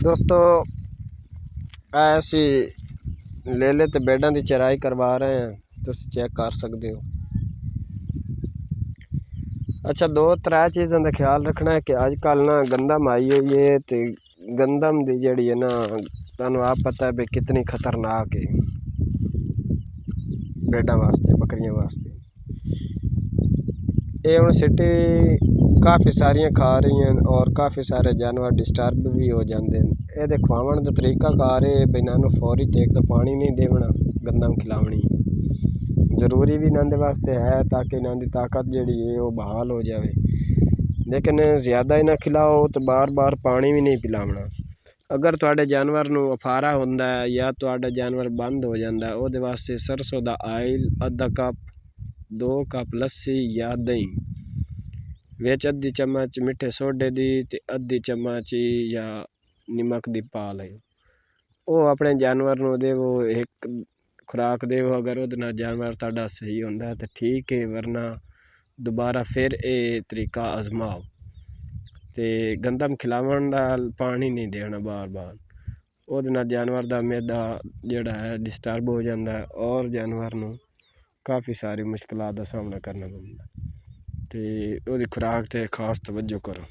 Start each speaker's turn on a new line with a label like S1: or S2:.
S1: दोस्तों ऐसी लेले ते बेडां की चराई करवा रहे हैं, तुम चेक कर सकते हो। अच्छा, दो त्रै चीज़ों का ख्याल रखना है कि अजकल ना गंदम आई हुई है, तो गंदम की जड़ी है ना, तुहानू आप पता है भी कितनी खतरनाक है बेडां वास्ते, बकरियां वास्ते। ये हुण सिटी काफ़ी सारियां खा रही हैं और काफ़ी सारे जानवर डिस्टर्ब भी हो जाते हैं। ये खुआवन का तरीका कार है भी इन्होंने फौरी तेक तो पानी नहीं देना, गंदम खिलावनी जरूरी भी इन्होंने वास्ते है ताकि इन्होंने ताकत जी है वो बहाल हो जाए। लेकिन ज़्यादा ही ना खिलाओ तो बार बार पानी भी नहीं पिलावना। अगर तुहाडे जानवर नूं अफारा हुंदा है या तुहाडा जानवर बंद हो जाता है, उहदे वास्ते सरसों दा आयल आधा कप, 2 कप लस्सी या दही, विच अद्धी चम्मच मिठे सोडे दी ते अद्धी चम्मच या नमक दी पा लो। वो अपने जानवर नूं देवो, एक खुराक देवो। अगर उहदे नाल जानवर तुहाडा सही हुंदा है तो ठीक है, वरना दोबारा फिर ये तरीका आजमाओ। ते गंदम खिलावन नाल पानी नहीं देना बार बार, उहदे नाल जानवर दा मैदा जिहड़ा है डिस्टर्ब हो जाता है और जानवर नूं काफ़ी सारी मुश्किलात का सामना करना पैंदा। ते उहदी खुराक ते खास तवज्जो करो।